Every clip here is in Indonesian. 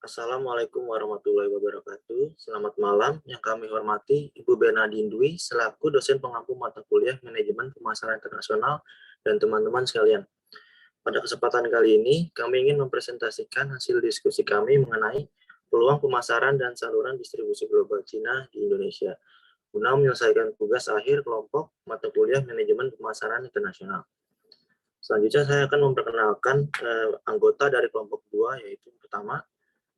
Assalamualaikum warahmatullahi wabarakatuh. Selamat malam. Yang kami hormati Ibu Bernadine Dwi selaku dosen pengampu mata kuliah Manajemen Pemasaran Internasional dan teman-teman sekalian. Pada kesempatan kali ini, kami ingin mempresentasikan hasil diskusi kami mengenai peluang pemasaran dan saluran distribusi global Cina di Indonesia guna menyelesaikan tugas akhir kelompok mata kuliah Manajemen Pemasaran Internasional. Selanjutnya saya akan memperkenalkan anggota dari kelompok 2, yaitu pertama,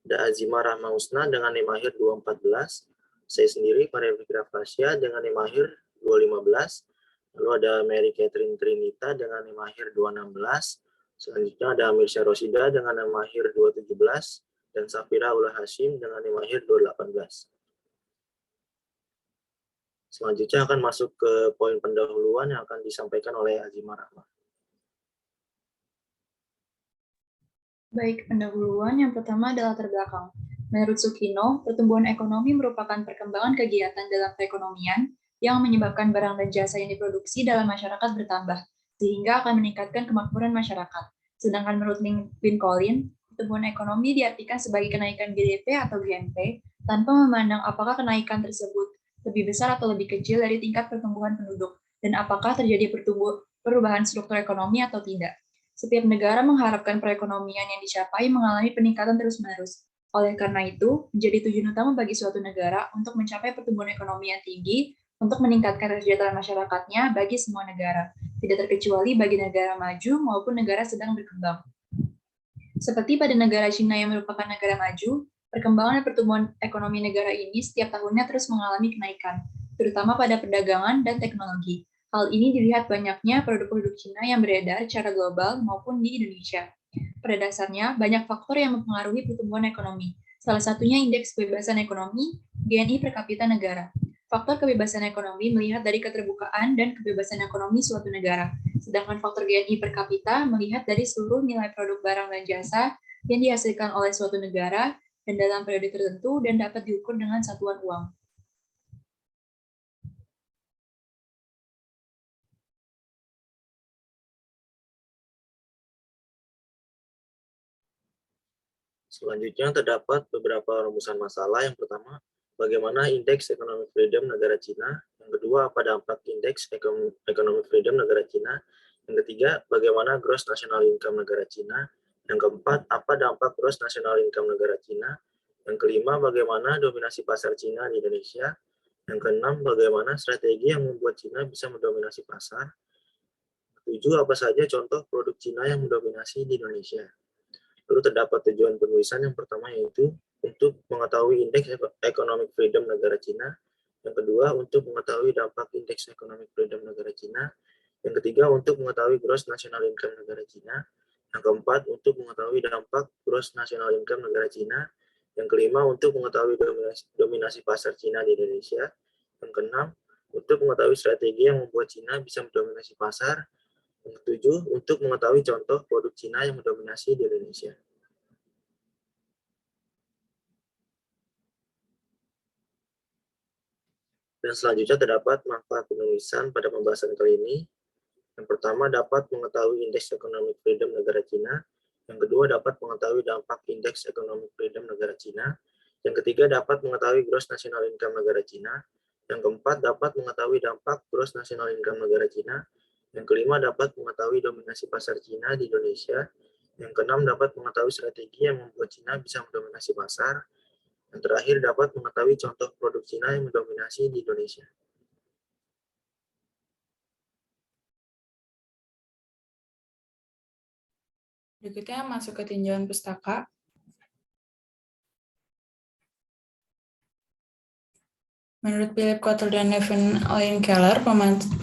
ada Azima Rahma Husna dengan NIM akhir 214, saya sendiri Maria Fikra Fasya dengan NIM akhir 215, lalu ada Mary Catherine Trinita dengan NIM akhir 216, selanjutnya ada Amir Syarosida dengan NIM akhir 217, dan Safira Ulah Hashim dengan NIM akhir 218. Selanjutnya akan masuk ke poin pendahuluan yang akan disampaikan oleh Azima Rahma. Baik, pendahuluan yang pertama adalah terbelakang. Menurut Sukino, pertumbuhan ekonomi merupakan perkembangan kegiatan dalam perekonomian yang menyebabkan barang dan jasa yang diproduksi dalam masyarakat bertambah, sehingga akan meningkatkan kemakmuran masyarakat. Sedangkan menurut Lincoln, pertumbuhan ekonomi diartikan sebagai kenaikan GDP atau GNP, tanpa memandang apakah kenaikan tersebut lebih besar atau lebih kecil dari tingkat pertumbuhan penduduk, dan apakah terjadi perubahan struktur ekonomi atau tidak. Setiap negara mengharapkan perekonomian yang dicapai mengalami peningkatan terus-menerus. Oleh karena itu, menjadi tujuan utama bagi suatu negara untuk mencapai pertumbuhan ekonomi yang tinggi untuk meningkatkan kesejahteraan masyarakatnya bagi semua negara, tidak terkecuali bagi negara maju maupun negara sedang berkembang. Seperti pada negara Cina yang merupakan negara maju, perkembangan dan pertumbuhan ekonomi negara ini setiap tahunnya terus mengalami kenaikan, terutama pada perdagangan dan teknologi. Hal ini dilihat banyaknya produk-produk Cina yang beredar secara global maupun di Indonesia. Pada dasarnya, banyak faktor yang mempengaruhi pertumbuhan ekonomi. Salah satunya indeks kebebasan ekonomi, GNI per kapita negara. Faktor kebebasan ekonomi melihat dari keterbukaan dan kebebasan ekonomi suatu negara. Sedangkan faktor GNI per kapita melihat dari seluruh nilai produk barang dan jasa yang dihasilkan oleh suatu negara dan dalam periode tertentu dan dapat diukur dengan satuan uang. Selanjutnya terdapat beberapa rumusan masalah. Yang pertama, bagaimana indeks economic freedom negara Cina. Yang kedua, apa dampak indeks economic freedom negara Cina. Yang ketiga, bagaimana gross national income negara Cina. Yang keempat, apa dampak gross national income negara Cina. Yang kelima, bagaimana dominasi pasar Cina di Indonesia. Yang keenam, bagaimana strategi yang membuat Cina bisa mendominasi pasar. Ketujuh, apa saja contoh produk Cina yang mendominasi di Indonesia. Lalu terdapat tujuan penulisan yang pertama yaitu untuk mengetahui indeks economic freedom negara Cina. Yang kedua, untuk mengetahui dampak indeks economic freedom negara Cina. Yang ketiga, untuk mengetahui gross national income negara Cina. Yang keempat, untuk mengetahui dampak gross national income negara Cina. Yang kelima, untuk mengetahui dominasi pasar Cina di Indonesia. Yang keenam, untuk mengetahui strategi yang membuat Cina bisa mendominasi pasar. Yang ketujuh, untuk mengetahui contoh produk Cina yang mendominasi di Indonesia. Dan selanjutnya terdapat manfaat penulisan pada pembahasan kali ini. Yang pertama, dapat mengetahui indeks economic freedom negara Cina. Yang kedua, dapat mengetahui dampak indeks economic freedom negara Cina. Yang ketiga, dapat mengetahui gross national income negara Cina. Yang keempat, dapat mengetahui dampak gross national income negara Cina. Yang kelima, dapat mengetahui dominasi pasar Cina di Indonesia. Yang keenam, dapat mengetahui strategi yang membuat Cina bisa mendominasi pasar. Yang terakhir, dapat mengetahui contoh produk Cina yang mendominasi di Indonesia. Berikutnya masuk ke tinjauan pustaka. Menurut Philip Kotler dan Nevin Lane Keller,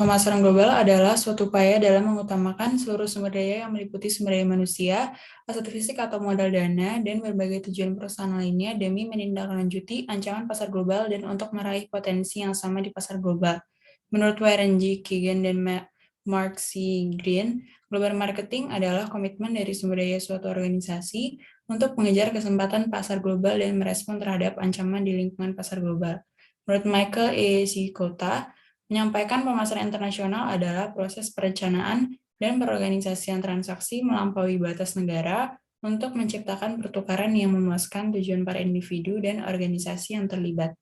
pemasaran global adalah suatu upaya dalam mengutamakan seluruh sumber daya yang meliputi sumber daya manusia, aset fisik atau modal dana, dan berbagai tujuan perusahaan lainnya demi menindaklanjuti ancaman pasar global dan untuk meraih potensi yang sama di pasar global. Menurut Warren G. Kagan dan Mark C. Green, global marketing adalah komitmen dari sumber daya suatu organisasi untuk mengejar kesempatan pasar global dan merespon terhadap ancaman di lingkungan pasar global. Menurut Michael E. Sikota, menyampaikan pemasaran internasional adalah proses perencanaan dan perorganisasian transaksi melampaui batas negara untuk menciptakan pertukaran yang memuaskan tujuan para individu dan organisasi yang terlibat.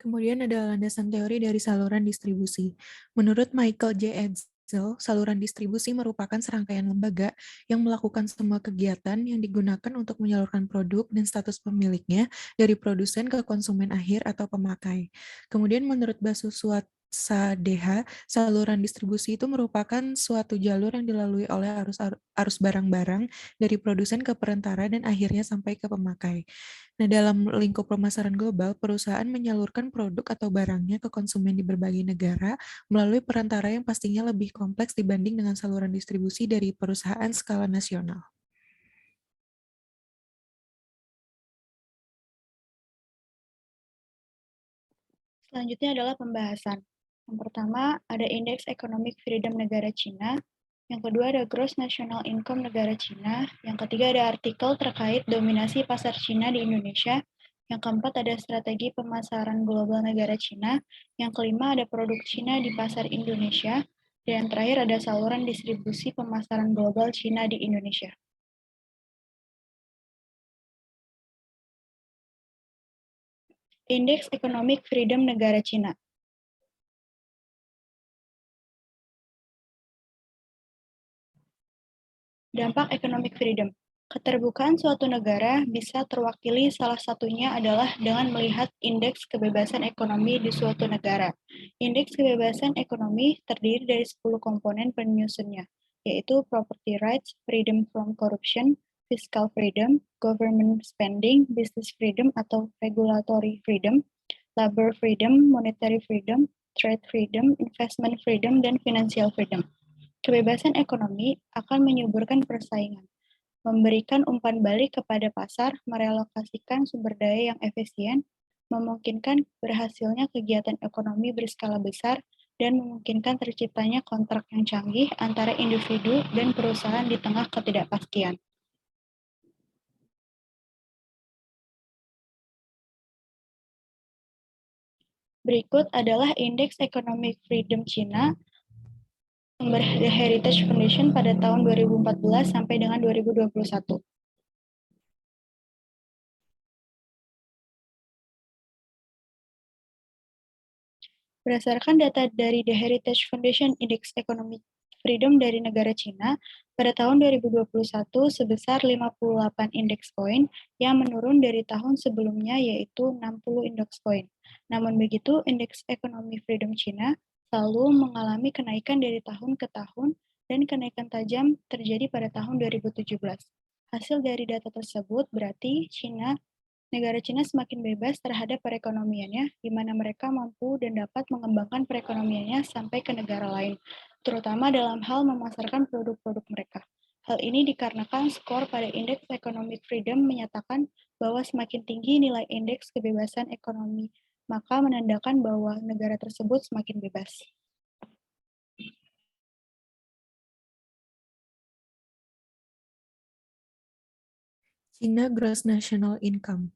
Kemudian ada landasan teori dari saluran distribusi. Menurut Michael J. Edsel, saluran distribusi merupakan serangkaian lembaga yang melakukan semua kegiatan yang digunakan untuk menyalurkan produk dan status pemiliknya dari produsen ke konsumen akhir atau pemakai. Kemudian menurut Basusuat Sadeha, saluran distribusi itu merupakan suatu jalur yang dilalui oleh arus barang-barang dari produsen ke perantara dan akhirnya sampai ke pemakai. Nah, dalam lingkup pemasaran global, perusahaan menyalurkan produk atau barangnya ke konsumen di berbagai negara melalui perantara yang pastinya lebih kompleks dibanding dengan saluran distribusi dari perusahaan skala nasional. Selanjutnya adalah pembahasan. Yang pertama, ada Indeks Economic Freedom negara Cina. Yang kedua, ada Gross National Income negara Cina. Yang ketiga, ada artikel terkait dominasi pasar Cina di Indonesia. Yang keempat, ada strategi pemasaran global negara Cina. Yang kelima, ada produk Cina di pasar Indonesia. Dan yang terakhir, ada saluran distribusi pemasaran global Cina di Indonesia. Indeks Economic Freedom negara Cina. Dampak economic freedom. Keterbukaan suatu negara bisa terwakili salah satunya adalah dengan melihat indeks kebebasan ekonomi di suatu negara. Indeks kebebasan ekonomi terdiri dari 10 komponen penyusunnya, yaitu property rights, freedom from corruption, fiscal freedom, government spending, business freedom atau regulatory freedom, labor freedom, monetary freedom, trade freedom, investment freedom, dan financial freedom. Kebebasan ekonomi akan menyuburkan persaingan, memberikan umpan balik kepada pasar, merelokasikan sumber daya yang efisien, memungkinkan berhasilnya kegiatan ekonomi berskala besar, dan memungkinkan terciptanya kontrak yang canggih antara individu dan perusahaan di tengah ketidakpastian. Berikut adalah Indeks Economic Freedom Cina sumber The Heritage Foundation pada tahun 2014 sampai dengan 2021. Berdasarkan data dari The Heritage Foundation Index Economic Freedom dari negara Cina, pada tahun 2021 sebesar 58 index point yang menurun dari tahun sebelumnya yaitu 60 index point. Namun begitu, Indeks Economic Freedom Cina selalu mengalami kenaikan dari tahun ke tahun dan kenaikan tajam terjadi pada tahun 2017. Hasil dari data tersebut berarti negara Cina semakin bebas terhadap perekonomiannya, di mana mereka mampu dan dapat mengembangkan perekonomiannya sampai ke negara lain, terutama dalam hal memasarkan produk-produk mereka. Hal ini dikarenakan skor pada Indeks Economic Freedom menyatakan bahwa semakin tinggi nilai indeks kebebasan ekonomi, maka menandakan bahwa negara tersebut semakin bebas. China Gross National Income.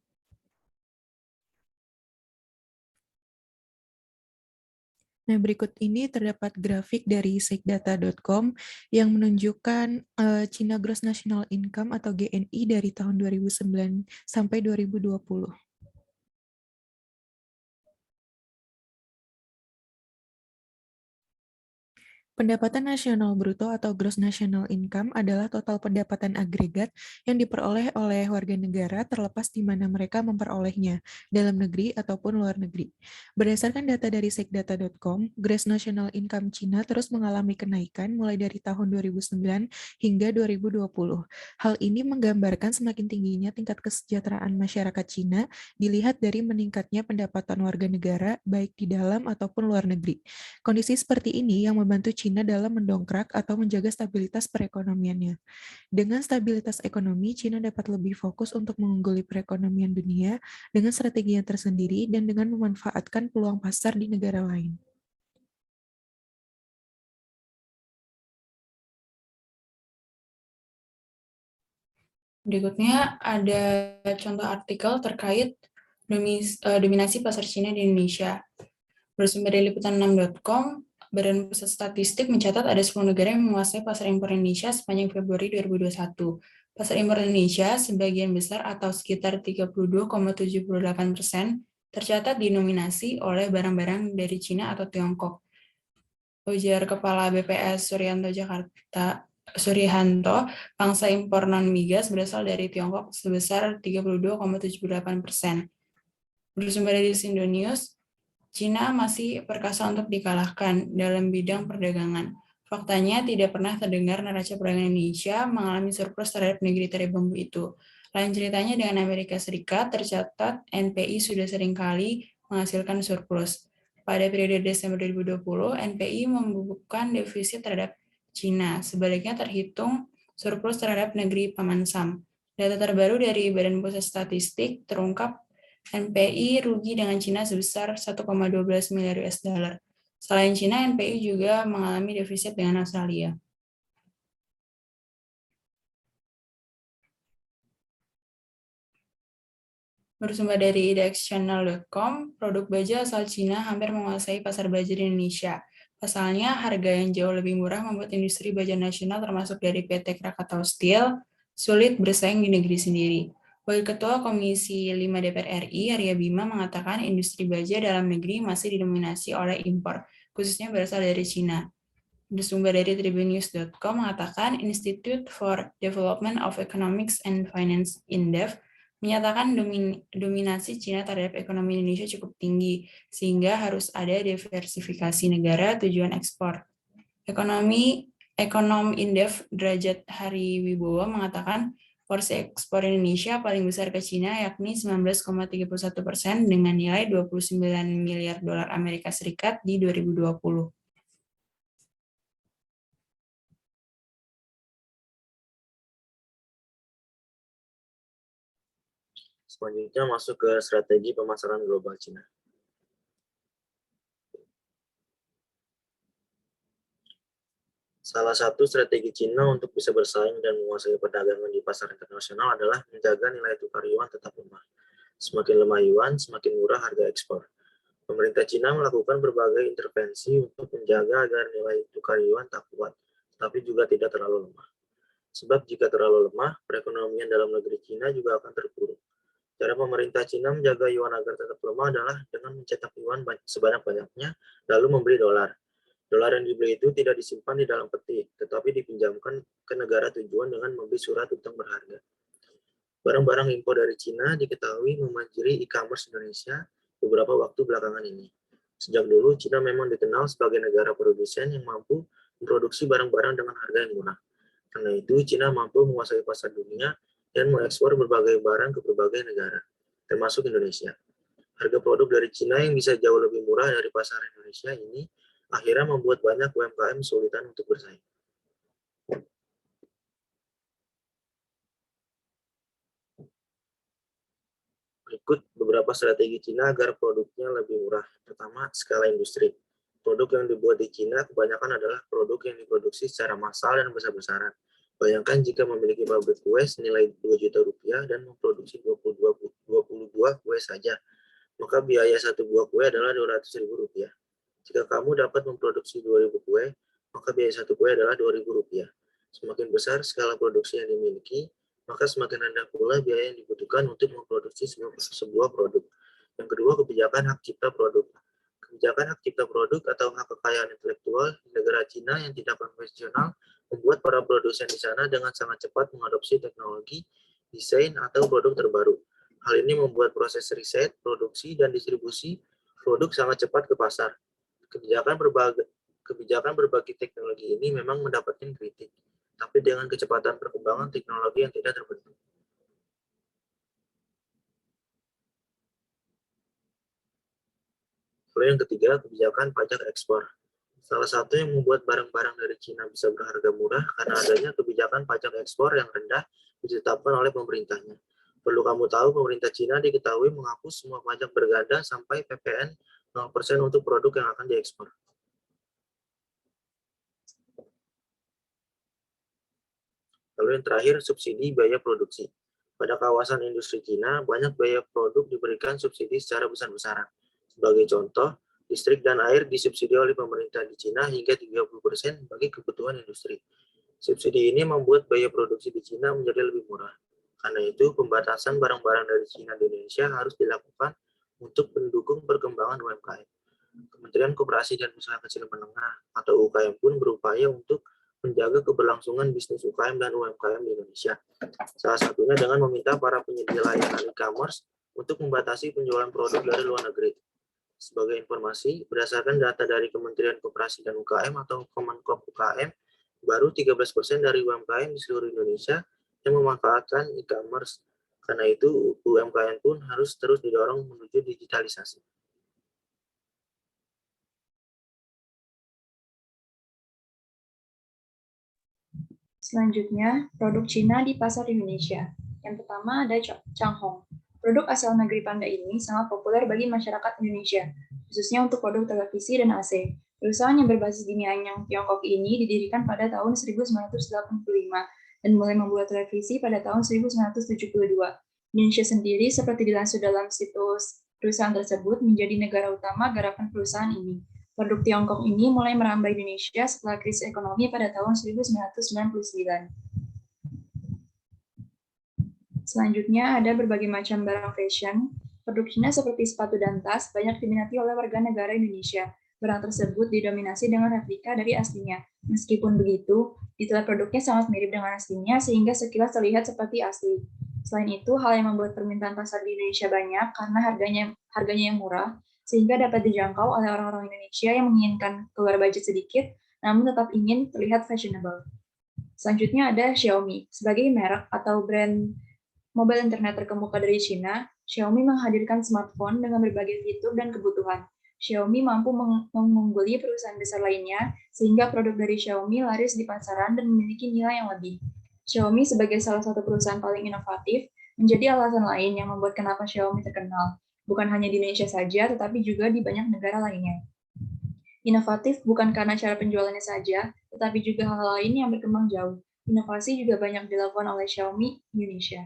Nah, berikut ini terdapat grafik dari sekdata.com yang menunjukkan China Gross National Income atau GNI dari tahun 2009 sampai 2020. Pendapatan nasional bruto atau gross national income adalah total pendapatan agregat yang diperoleh oleh warga negara terlepas di mana mereka memperolehnya, dalam negeri ataupun luar negeri. Berdasarkan data dari sekdata.com, gross national income Cina terus mengalami kenaikan mulai dari tahun 2009 hingga 2020. Hal ini menggambarkan semakin tingginya tingkat kesejahteraan masyarakat Cina dilihat dari meningkatnya pendapatan warga negara baik di dalam ataupun luar negeri. Kondisi seperti ini yang membantu Cina dalam mendongkrak atau menjaga stabilitas perekonomiannya. Dengan stabilitas ekonomi, Cina dapat lebih fokus untuk mengungguli perekonomian dunia dengan strategi yang tersendiri dan dengan memanfaatkan peluang pasar di negara lain. Berikutnya ada contoh artikel terkait dominasi pasar Cina di Indonesia. Bersumber dari liputan6.com, Badan Pusat Statistik mencatat ada 10 negara yang menguasai pasar impor Indonesia sepanjang Februari 2021. Pasar impor Indonesia sebagian besar atau sekitar 32,78% tercatat didominasi oleh barang-barang dari Cina atau Tiongkok. Ujar Kepala BPS Suryanto, pangsa impor non-migas berasal dari Tiongkok sebesar 32,78%. Bersumber dari Indonews, Cina masih perkasa untuk dikalahkan dalam bidang perdagangan. Faktanya tidak pernah terdengar neraca perdagangan Indonesia mengalami surplus terhadap negeri tirai bambu itu. Lain ceritanya dengan Amerika Serikat, tercatat NPI sudah seringkali menghasilkan surplus. Pada periode Desember 2020, NPI membukukan defisit terhadap Cina. Sebaliknya terhitung surplus terhadap negeri Paman Sam. Data terbaru dari Badan Pusat Statistik terungkap NPI rugi dengan Cina sebesar 1,12 miliar US dollar. Selain Cina, NPI juga mengalami defisit dengan Australia. Bersumber dari idexchannel.com, produk baja asal Cina hampir menguasai pasar baja di Indonesia. Pasalnya, harga yang jauh lebih murah membuat industri baja nasional termasuk dari PT Krakatau Steel sulit bersaing di negeri sendiri. Wakil Ketua Komisi 5 DPR RI, Arya Bima, mengatakan industri baja dalam negeri masih didominasi oleh impor, khususnya berasal dari Cina. Bersumber dari tribunnews.com mengatakan Institute for Development of Economics and Finance INDEF menyatakan dominasi Cina terhadap ekonomi Indonesia cukup tinggi, sehingga harus ada diversifikasi negara tujuan ekspor. Ekonom INDEF Derajat Hariwibowo mengatakan porsi ekspor Indonesia paling besar ke Cina yakni 19,31% dengan nilai 29 miliar dolar Amerika Serikat di 2020. Selanjutnya masuk ke strategi pemasaran global Cina. Salah satu strategi Cina untuk bisa bersaing dan menguasai perdagangan di pasar internasional adalah menjaga nilai tukar yuan tetap lemah. Semakin lemah yuan, semakin murah harga ekspor. Pemerintah Cina melakukan berbagai intervensi untuk menjaga agar nilai tukar yuan tak kuat, tapi juga tidak terlalu lemah. Sebab jika terlalu lemah, perekonomian dalam negeri Cina juga akan terpuruk. Cara pemerintah Cina menjaga yuan agar tetap lemah adalah dengan mencetak yuan sebanyak-banyaknya, lalu membeli dolar. Dolar yang dibeli itu tidak disimpan di dalam peti, tetapi dipinjamkan ke negara tujuan dengan membeli surat utang berharga. Barang-barang impor dari Cina diketahui memanjiri e-commerce Indonesia beberapa waktu belakangan ini. Sejak dulu, Cina memang dikenal sebagai negara produsen yang mampu memproduksi barang-barang dengan harga yang murah. Karena itu, Cina mampu menguasai pasar dunia dan mengekspor berbagai barang ke berbagai negara, termasuk Indonesia. Harga produk dari Cina yang bisa jauh lebih murah dari pasar Indonesia ini akhirnya membuat banyak UMKM kesulitan untuk bersaing. Berikut beberapa strategi Cina agar produknya lebih murah. Pertama, skala industri. Produk yang dibuat di Cina kebanyakan adalah produk yang diproduksi secara massal dan besar-besaran. Bayangkan jika memiliki pabrik kue senilai 2 juta rupiah dan memproduksi 22 kue saja, maka biaya satu buah kue adalah 200.000 rupiah. Jika kamu dapat memproduksi 2.000 kue, maka biaya satu kue adalah 2.000 rupiah. Semakin besar skala produksi yang dimiliki, maka semakin rendah pula biaya yang dibutuhkan untuk memproduksi sebuah produk. Yang kedua, kebijakan hak cipta produk. Kebijakan hak cipta produk atau hak kekayaan intelektual di negara Cina yang tidak konvensional membuat para produsen di sana dengan sangat cepat mengadopsi teknologi, desain, atau produk terbaru. Hal ini membuat proses riset, produksi, dan distribusi produk sangat cepat ke pasar. Kebijakan berbagi teknologi ini memang mendapatkan kritik, tapi dengan kecepatan perkembangan teknologi yang tidak terbendung. Lalu yang ketiga, kebijakan pajak ekspor. Salah satu yang membuat barang-barang dari Cina bisa berharga murah karena adanya kebijakan pajak ekspor yang rendah ditetapkan oleh pemerintahnya. Perlu kamu tahu, pemerintah Cina diketahui menghapus semua pajak berganda sampai PPN 0% untuk produk yang akan diekspor. Lalu yang terakhir, subsidi biaya produksi. Pada kawasan industri Cina, banyak biaya produk diberikan subsidi secara besar-besaran. Sebagai contoh, di Listrik dan air disubsidi oleh pemerintah di Cina hingga 30% bagi kebutuhan industri. Subsidi ini membuat biaya produksi di Cina menjadi lebih murah. Karena itu, pembatasan barang-barang dari Cina di Indonesia harus dilakukan untuk mendukung perkembangan UMKM. Kementerian Koperasi dan Usaha Kecil Menengah atau UKM pun berupaya untuk menjaga keberlangsungan bisnis UKM dan UMKM di Indonesia. Salah satunya dengan meminta para penyedia layanan e-commerce untuk membatasi penjualan produk dari luar negeri. Sebagai informasi, berdasarkan data dari Kementerian Koperasi dan UKM atau Kemenkop UKM, baru 13% dari UMKM di seluruh Indonesia yang memanfaatkan e-commerce. Karena itu, UMKM pun harus terus didorong menuju digitalisasi. Selanjutnya, produk Cina di pasar Indonesia. Yang pertama ada Changhong. Produk asal negeri Panda ini sangat populer bagi masyarakat Indonesia, khususnya untuk produk televisi dan AC. Perusahaan yang berbasis di Nanyang, Tiongkok ini didirikan pada tahun 1985 dan mulai membuat televisi pada tahun 1972. Indonesia sendiri, seperti dilansir dalam situs perusahaan tersebut, menjadi negara utama garapan perusahaan ini. Produk Tiongkok ini mulai merambah Indonesia setelah krisis ekonomi pada tahun 1999. Selanjutnya ada berbagai macam barang fashion. Produk Cina seperti sepatu dan tas banyak diminati oleh warga negara Indonesia. Barang tersebut didominasi dengan replika dari aslinya. Meskipun begitu, detail produknya sangat mirip dengan aslinya sehingga sekilas terlihat seperti asli. Selain itu, hal yang membuat permintaan pasar di Indonesia banyak karena harganya yang murah, sehingga dapat dijangkau oleh orang-orang Indonesia yang menginginkan keluar budget sedikit, namun tetap ingin terlihat fashionable. Selanjutnya ada Xiaomi. Sebagai merek atau brand mobile internet terkemuka dari China, Xiaomi menghadirkan smartphone dengan berbagai fitur dan kebutuhan. Xiaomi mampu mengungguli perusahaan besar lainnya, sehingga produk dari Xiaomi laris di pasaran dan memiliki nilai yang lebih. Xiaomi sebagai salah satu perusahaan paling inovatif, menjadi alasan lain yang membuat kenapa Xiaomi terkenal. Bukan hanya di Indonesia saja, tetapi juga di banyak negara lainnya. Inovatif bukan karena cara penjualannya saja, tetapi juga hal lain yang berkembang jauh. Inovasi juga banyak dilakukan oleh Xiaomi Indonesia.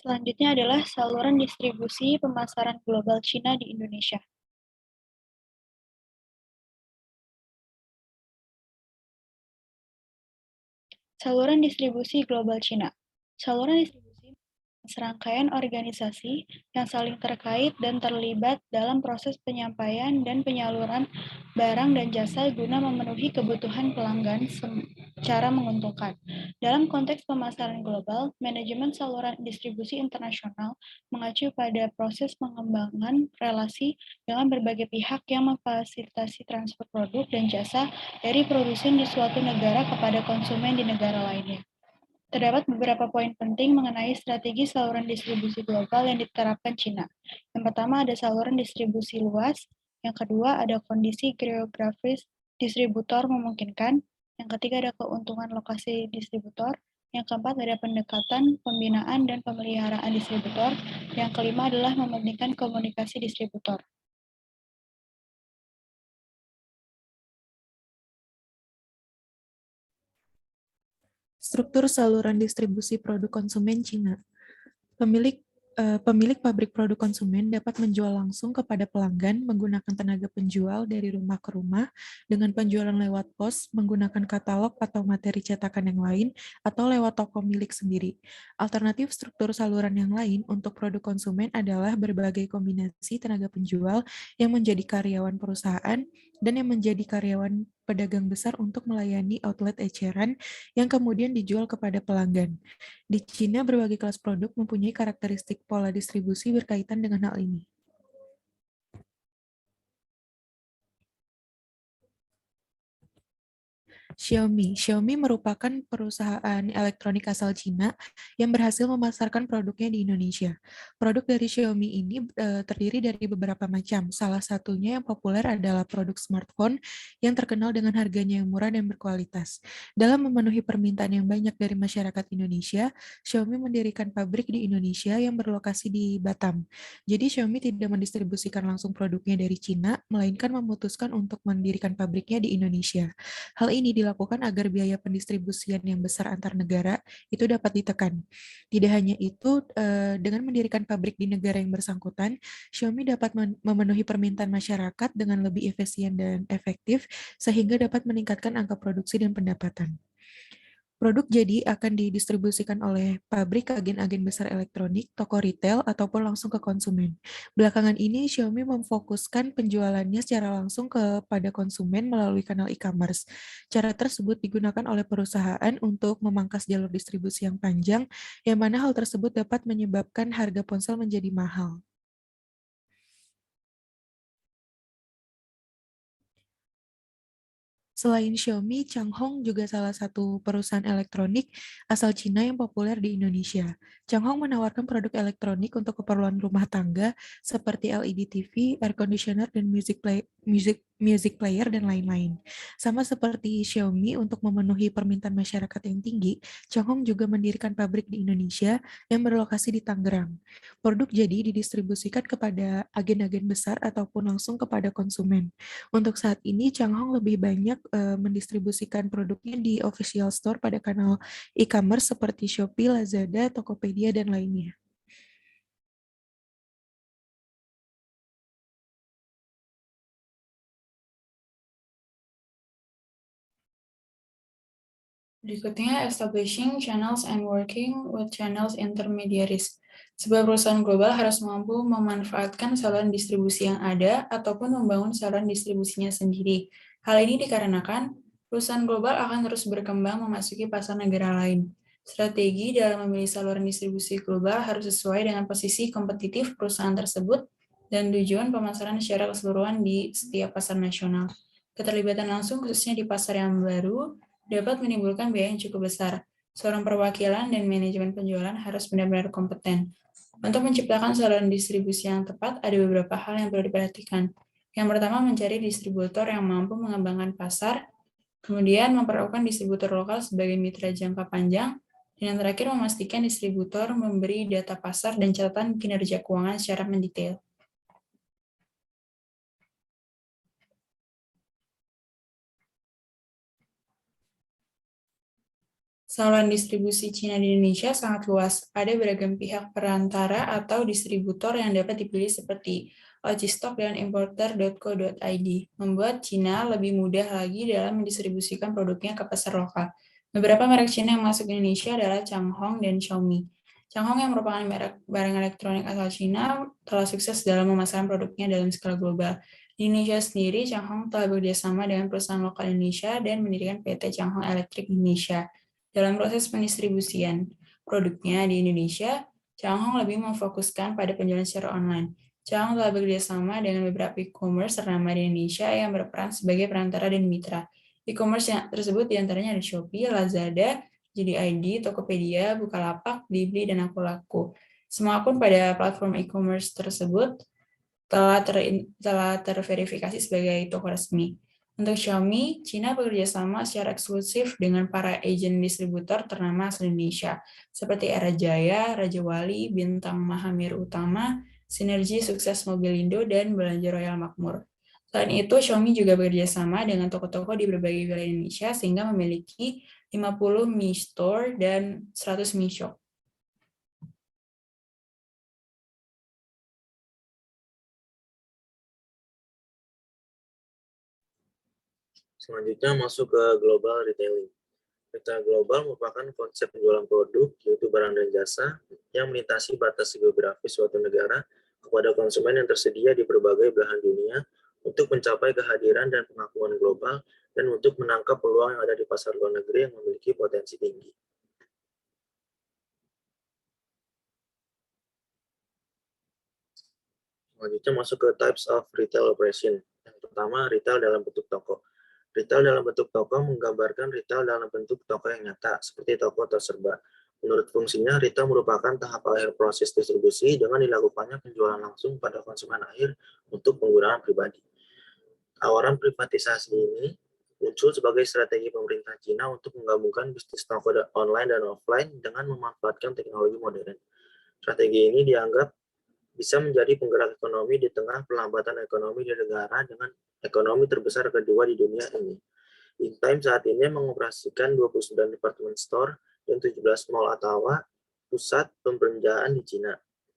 Selanjutnya adalah saluran distribusi pemasaran global Cina di Indonesia. Saluran distribusi global Cina. Saluran distribusi serangkaian organisasi yang saling terkait dan terlibat dalam proses penyampaian dan penyaluran barang dan jasa guna memenuhi kebutuhan pelanggan secara menguntungkan. Dalam konteks pemasaran global, manajemen saluran distribusi internasional mengacu pada proses pengembangan relasi dengan berbagai pihak yang memfasilitasi transfer produk dan jasa dari produsen di suatu negara kepada konsumen di negara lainnya. Terdapat beberapa poin penting mengenai strategi saluran distribusi global yang diterapkan Cina. Yang pertama ada saluran distribusi luas, yang kedua ada kondisi geografis distributor memungkinkan, yang ketiga ada keuntungan lokasi distributor, yang keempat ada pendekatan, pembinaan, dan pemeliharaan distributor, yang kelima adalah mementingkan komunikasi distributor. Struktur saluran distribusi produk konsumen Cina. Pemilik pabrik produk konsumen dapat menjual langsung kepada pelanggan menggunakan tenaga penjual dari rumah ke rumah dengan penjualan lewat pos, menggunakan katalog atau materi cetakan yang lain, atau lewat toko milik sendiri. Alternatif struktur saluran yang lain untuk produk konsumen adalah berbagai kombinasi tenaga penjual yang menjadi karyawan perusahaan dan yang menjadi karyawan pedagang besar untuk melayani outlet eceran yang kemudian dijual kepada pelanggan. Di Cina, berbagai kelas produk mempunyai karakteristik pola distribusi berkaitan dengan hal ini. Xiaomi merupakan perusahaan elektronik asal Cina yang berhasil memasarkan produknya di Indonesia. Produk dari Xiaomi ini terdiri dari beberapa macam. Salah satunya yang populer adalah produk smartphone yang terkenal dengan harganya yang murah dan berkualitas. Dalam memenuhi permintaan yang banyak dari masyarakat Indonesia, Xiaomi mendirikan pabrik di Indonesia yang berlokasi di Batam. Jadi Xiaomi tidak mendistribusikan langsung produknya dari Cina, melainkan memutuskan untuk mendirikan pabriknya di Indonesia. Hal ini dilakukan agar biaya pendistribusian yang besar antar negara itu dapat ditekan. Tidak hanya itu, dengan mendirikan pabrik di negara yang bersangkutan, Xiaomi dapat memenuhi permintaan masyarakat dengan lebih efisien dan efektif, sehingga dapat meningkatkan angka produksi dan pendapatan. Produk jadi akan didistribusikan oleh pabrik ke agen-agen besar elektronik, toko retail, ataupun langsung ke konsumen. Belakangan ini, Xiaomi memfokuskan penjualannya secara langsung kepada konsumen melalui kanal e-commerce. Cara tersebut digunakan oleh perusahaan untuk memangkas jalur distribusi yang panjang, yang mana hal tersebut dapat menyebabkan harga ponsel menjadi mahal. Selain Xiaomi, Changhong juga salah satu perusahaan elektronik asal Cina yang populer di Indonesia. Changhong menawarkan produk elektronik untuk keperluan rumah tangga seperti LED TV, air conditioner, dan music player, dan lain-lain. Sama seperti Xiaomi untuk memenuhi permintaan masyarakat yang tinggi, Changhong juga mendirikan pabrik di Indonesia yang berlokasi di Tangerang. Produk jadi didistribusikan kepada agen-agen besar ataupun langsung kepada konsumen. Untuk saat ini, Changhong lebih banyak mendistribusikan produknya di official store pada kanal e-commerce seperti Shopee, Lazada, Tokopedia, dan lainnya. Berikutnya, establishing channels and working with channels intermediaries. Sebuah perusahaan global harus mampu memanfaatkan saluran distribusi yang ada ataupun membangun saluran distribusinya sendiri. Hal ini dikarenakan perusahaan global akan terus berkembang memasuki pasar negara lain. Strategi dalam memilih saluran distribusi global harus sesuai dengan posisi kompetitif perusahaan tersebut dan tujuan pemasaran secara keseluruhan di setiap pasar nasional. Keterlibatan langsung khususnya di pasar yang baru dapat menimbulkan biaya yang cukup besar. Seorang perwakilan dan manajemen penjualan harus benar-benar kompeten. Untuk menciptakan saluran distribusi yang tepat, ada beberapa hal yang perlu diperhatikan. Yang pertama, mencari distributor yang mampu mengembangkan pasar, kemudian memperlakukan distributor lokal sebagai mitra jangka panjang, dan yang terakhir, memastikan distributor memberi data pasar dan catatan kinerja keuangan secara mendetail. Saluran distribusi Cina di Indonesia sangat luas. Ada beragam pihak perantara atau distributor yang dapat dipilih seperti Logistok dan Importer.co.id, membuat Cina lebih mudah lagi dalam mendistribusikan produknya ke pasar lokal. Beberapa merek Cina yang masuk ke Indonesia adalah Changhong dan Xiaomi. Changhong yang merupakan merek barang elektronik asal Cina telah sukses dalam memasarkan produknya dalam skala global. Di Indonesia sendiri, Changhong telah bekerjasama dengan perusahaan lokal Indonesia dan mendirikan PT Changhong Electric Indonesia. Dalam proses pendistribusian produknya di Indonesia, Changhong lebih memfokuskan pada penjualan secara online. Changhong telah bekerjasama dengan beberapa e-commerce ternama di Indonesia yang berperan sebagai perantara dan mitra. E-commerce yang tersebut diantaranya ada Shopee, Lazada, JD.id, Tokopedia, Bukalapak, Blibli, dan Akulaku. Semua akun pada platform e-commerce tersebut telah terverifikasi sebagai toko resmi. Untuk Xiaomi, Cina bekerja sama secara eksklusif dengan para agen distributor ternama asal Indonesia, seperti Era Jaya, Raja Wali, Bintang Mahamir Utama, Sinergi Sukses Mobilindo, dan Belanja Royal Makmur. Selain itu, Xiaomi juga bekerja sama dengan toko-toko di berbagai wilayah Indonesia, sehingga memiliki 50 Mi Store dan 100 Mi Shop. Selanjutnya masuk ke global retailing. Retail global merupakan konsep penjualan produk, yaitu barang dan jasa, yang melintasi batas geografis suatu negara kepada konsumen yang tersedia di berbagai belahan dunia untuk mencapai kehadiran dan pengakuan global dan untuk menangkap peluang yang ada di pasar luar negeri yang memiliki potensi tinggi. Selanjutnya masuk ke types of retail operation. Yang pertama, retail dalam bentuk toko. Retail dalam bentuk toko menggambarkan retail dalam bentuk toko yang nyata, seperti toko atau serba. Menurut fungsinya, retail merupakan tahap akhir proses distribusi dengan dilakukannya penjualan langsung pada konsumen akhir untuk penggunaan pribadi. Tawaran privatisasi ini muncul sebagai strategi pemerintah Cina untuk menggabungkan bisnis toko online dan offline dengan memanfaatkan teknologi modern. Strategi ini dianggap bisa menjadi penggerak ekonomi di tengah pelambatan ekonomi di negara dengan ekonomi terbesar kedua di dunia ini. InTime saat ini mengoperasikan 29 department store dan 17 mall atau pusat pembelanjaan di Cina.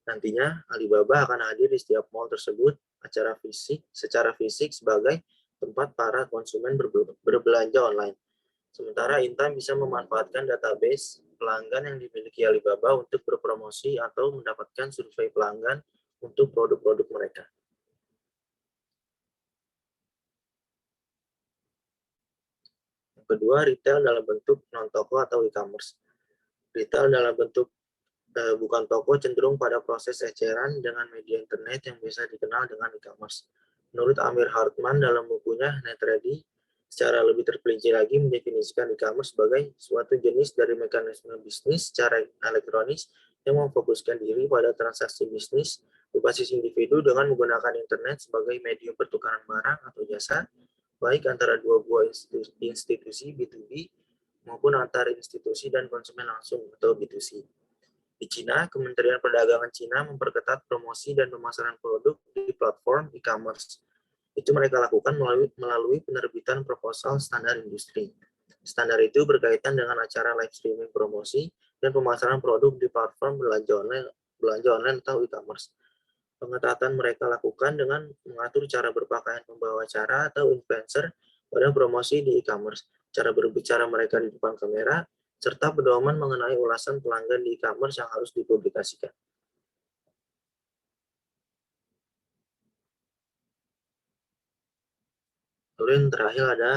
Nantinya, Alibaba akan hadir di setiap mall tersebut secara fisik sebagai tempat para konsumen berbelanja online. Sementara InTime bisa memanfaatkan database pelanggan yang dimiliki Alibaba untuk berpromosi atau mendapatkan survei pelanggan untuk produk-produk mereka. Yang kedua, retail dalam bentuk non-toko atau e-commerce. Retail dalam bentuk bukan toko cenderung pada proses eceran dengan media internet yang biasa dikenal dengan e-commerce. Menurut Amir Hartman dalam bukunya Net Ready, secara lebih terperinci lagi mendefinisikan e-commerce sebagai suatu jenis dari mekanisme bisnis secara elektronis yang memfokuskan diri pada transaksi bisnis berbasis individu dengan menggunakan internet sebagai medium pertukaran barang atau jasa, baik antara dua buah institusi B2B maupun antar institusi dan konsumen langsung atau B2C. Di Cina, Kementerian Perdagangan Cina memperketat promosi dan pemasaran produk di platform e-commerce. Itu mereka lakukan melalui penerbitan proposal standar industri. Standar itu berkaitan dengan acara live streaming promosi dan pemasaran produk di platform belanja online atau e-commerce. Pengetatan mereka lakukan dengan mengatur cara berpakaian pembawa acara atau influencer pada promosi di e-commerce, cara berbicara mereka di depan kamera, serta pedoman mengenai ulasan pelanggan di e-commerce yang harus dipublikasikan. Lalu yang terakhir ada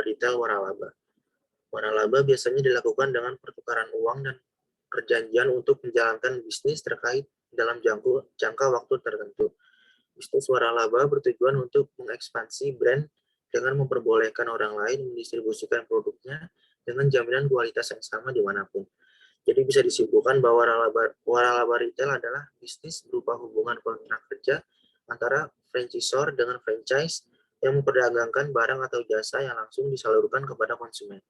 retail waralaba. Waralaba biasanya dilakukan dengan pertukaran uang dan perjanjian untuk menjalankan bisnis terkait dalam jangka waktu tertentu. Bisnis waralaba bertujuan untuk mengekspansi brand dengan memperbolehkan orang lain mendistribusikan produknya dengan jaminan kualitas yang sama dimanapun. Jadi bisa disimpulkan bahwa waralaba retail adalah bisnis berupa hubungan kontrak kerja antara franchisor dengan franchise yang memperdagangkan barang atau jasa yang langsung disalurkan kepada konsumen.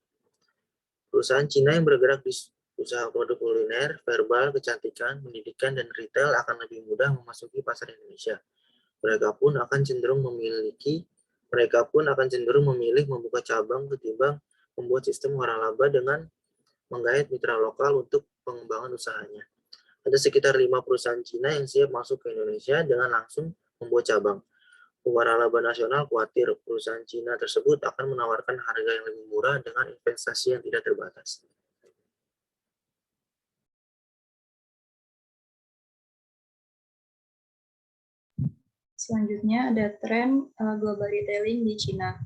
Perusahaan Cina yang bergerak di usaha produk kuliner, verbal, kecantikan, pendidikan, dan retail akan lebih mudah memasuki pasar Indonesia. Mereka pun akan cenderung memilih membuka cabang ketimbang membuat sistem waralaba dengan menggait mitra lokal untuk pengembangan usahanya. Ada sekitar 5 perusahaan Cina yang siap masuk ke Indonesia dengan langsung membuat cabang. Waralaba nasional khawatir perusahaan Cina tersebut akan menawarkan harga yang lebih murah dengan investasi yang tidak terbatas. Selanjutnya ada tren global retailing di Cina.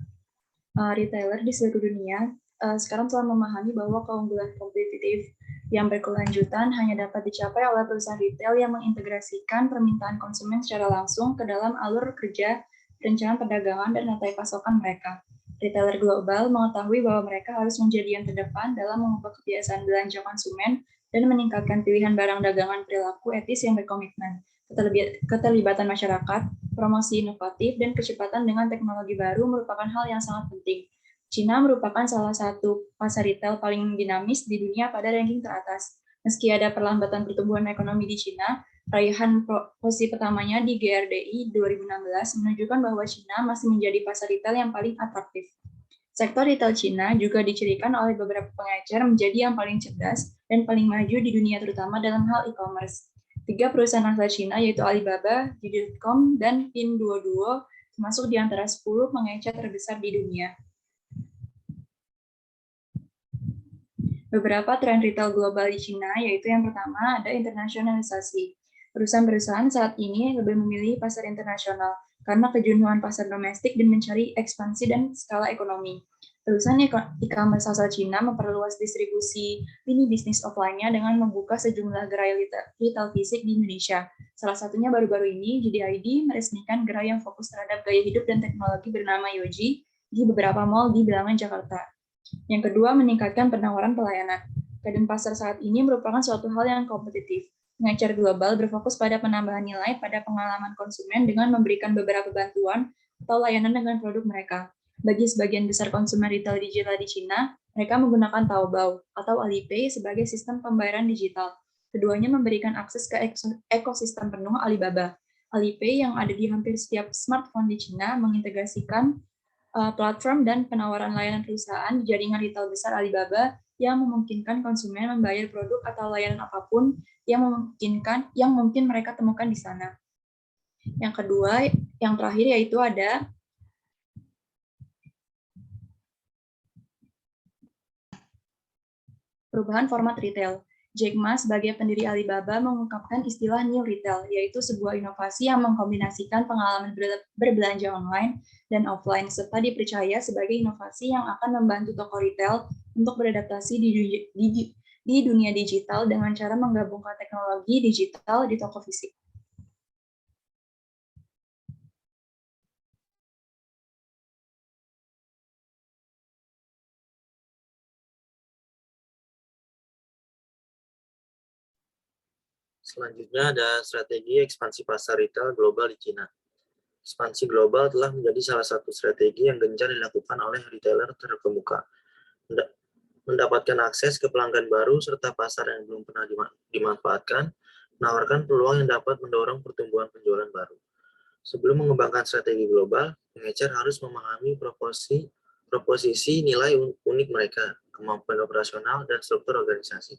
Retailer di seluruh dunia sekarang telah memahami bahwa keunggulan kompetitif yang berkelanjutan hanya dapat dicapai oleh perusahaan retail yang mengintegrasikan permintaan konsumen secara langsung ke dalam alur kerja, perencanaan perdagangan, dan rantai pasokan mereka. Retailer global mengetahui bahwa mereka harus menjadi yang terdepan dalam mengubah kebiasaan belanja konsumen dan meningkatkan pilihan barang dagangan perilaku etis yang berkomitmen, keterlibatan masyarakat, promosi inovatif, dan kecepatan dengan teknologi baru merupakan hal yang sangat penting. Cina merupakan salah satu pasar retail paling dinamis di dunia pada ranking teratas. Meski ada perlambatan pertumbuhan ekonomi di Cina, raihan posisi pertamanya di GRDI 2016 menunjukkan bahwa Cina masih menjadi pasar retail yang paling atraktif. Sektor retail Cina juga dicirikan oleh beberapa pengecer menjadi yang paling cerdas dan paling maju di dunia terutama dalam hal e-commerce. 3 perusahaan asal Cina yaitu Alibaba, JD.com, dan Pinduoduo termasuk di antara 10 pengecer terbesar di dunia. Beberapa tren retail global di Cina yaitu yang pertama ada internasionalisasi. Perusahaan-perusahaan saat ini lebih memilih pasar internasional karena kejenuhan pasar domestik dan mencari ekspansi dan skala ekonomi. Perusahaan e-commerce asal Cina memperluas distribusi lini bisnis offline-nya dengan membuka sejumlah gerai retail fisik di Indonesia. Salah satunya baru-baru ini, JDID meresmikan gerai yang fokus terhadap gaya hidup dan teknologi bernama Yoji di beberapa mal di Bilangan, Jakarta. Yang kedua, meningkatkan penawaran pelayanan. Keadaan pasar saat ini merupakan suatu hal yang kompetitif. Pengecer global berfokus pada penambahan nilai pada pengalaman konsumen dengan memberikan beberapa bantuan atau layanan dengan produk mereka. Bagi sebagian besar konsumen retail digital di Cina, mereka menggunakan Taobao atau Alipay sebagai sistem pembayaran digital. Keduanya memberikan akses ke ekosistem penuh Alibaba. Alipay yang ada di hampir setiap smartphone di Cina mengintegrasikan platform dan penawaran layanan perusahaan di jaringan retail besar Alibaba yang memungkinkan konsumen membayar produk atau layanan apapun yang mungkin mereka temukan di sana. Yang kedua, yang terakhir yaitu ada perubahan format retail. Jack Ma sebagai pendiri Alibaba mengungkapkan istilah New Retail, yaitu sebuah inovasi yang mengkombinasikan pengalaman berbelanja online dan offline, serta dipercaya sebagai inovasi yang akan membantu toko retail untuk beradaptasi di dunia digital dengan cara menggabungkan teknologi digital di toko fisik. Selanjutnya ada strategi ekspansi pasar retail global di Cina. Ekspansi global telah menjadi salah satu strategi yang gencar dilakukan oleh retailer terkemuka. Mendapatkan akses ke pelanggan baru serta pasar yang belum pernah dimanfaatkan, menawarkan peluang yang dapat mendorong pertumbuhan penjualan baru. Sebelum mengembangkan strategi global, pengecer harus memahami proposisi nilai unik mereka, kemampuan operasional, dan struktur organisasi.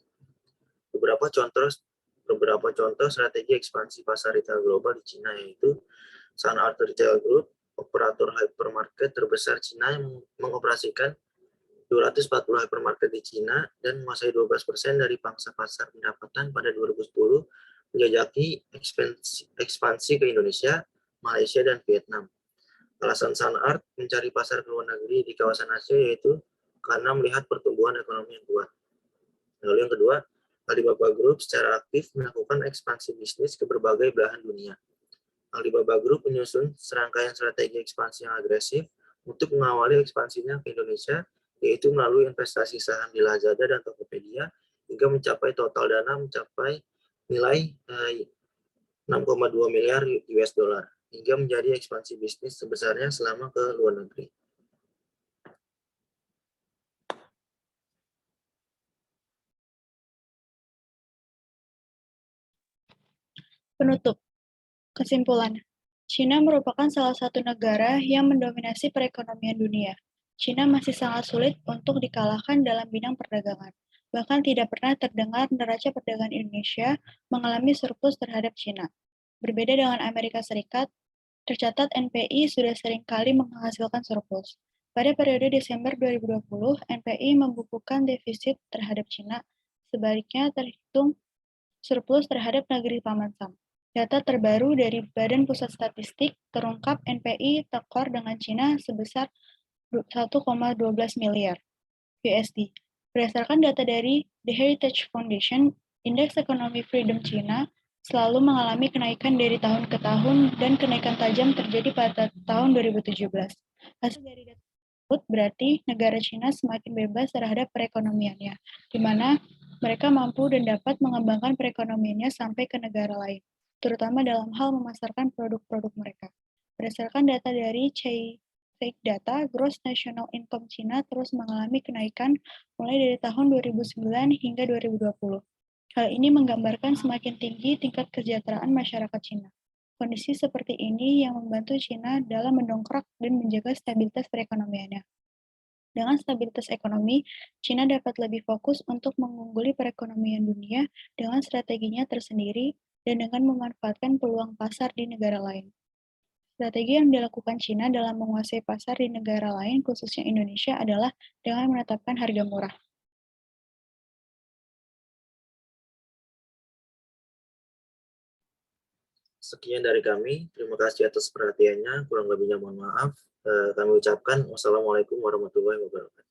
Beberapa contoh strategi ekspansi pasar retail global di Cina yaitu Sun Art Retail Group, operator hypermarket terbesar Cina yang mengoperasikan 240 hypermarket di Cina dan menguasai 12% dari pangsa pasar pendapatan pada 2010, menjajaki ekspansi ke Indonesia, Malaysia, dan Vietnam. Alasan Sun Art mencari pasar ke luar negeri di kawasan Asia yaitu karena melihat pertumbuhan ekonomi yang kuat. Lalu yang kedua, Alibaba Group secara aktif melakukan ekspansi bisnis ke berbagai belahan dunia. Alibaba Group menyusun serangkaian strategi ekspansi yang agresif untuk mengawali ekspansinya ke Indonesia, yaitu melalui investasi saham di Lazada dan Tokopedia, hingga mencapai total dana mencapai nilai 6,2 miliar US dollar, hingga menjadi ekspansi bisnis sebesarnya selama ke luar negeri. Penutup. Kesimpulan. China merupakan salah satu negara yang mendominasi perekonomian dunia. China masih sangat sulit untuk dikalahkan dalam bidang perdagangan. Bahkan tidak pernah terdengar neraca perdagangan Indonesia mengalami surplus terhadap China. Berbeda dengan Amerika Serikat, tercatat NPI sudah sering kali menghasilkan surplus. Pada periode Desember 2020, NPI membukukan defisit terhadap China, sebaliknya terhitung surplus terhadap negeri Paman Sam. Data terbaru dari Badan Pusat Statistik terungkap NPI tekor dengan China sebesar 1,12 miliar USD. Berdasarkan data dari The Heritage Foundation, Indeks Ekonomi Freedom China selalu mengalami kenaikan dari tahun ke tahun dan kenaikan tajam terjadi pada tahun 2017. Hasil dari data tersebut berarti negara China semakin bebas terhadap perekonomiannya, di mana mereka mampu dan dapat mengembangkan perekonomiannya sampai ke negara lain, terutama dalam hal memasarkan produk-produk mereka. Berdasarkan data dari Fake Data, Gross National Income China terus mengalami kenaikan mulai dari tahun 2009 hingga 2020. Hal ini menggambarkan semakin tinggi tingkat kesejahteraan masyarakat China. Kondisi seperti ini yang membantu China dalam mendongkrak dan menjaga stabilitas perekonomiannya. Dengan stabilitas ekonomi, China dapat lebih fokus untuk mengungguli perekonomian dunia dengan strateginya tersendiri dan dengan memanfaatkan peluang pasar di negara lain. Strategi yang dilakukan China dalam menguasai pasar di negara lain, khususnya Indonesia, adalah dengan menetapkan harga murah. Sekian dari kami. Terima kasih atas perhatiannya. Kurang lebihnya mohon maaf. Kami ucapkan wassalamualaikum warahmatullahi wabarakatuh.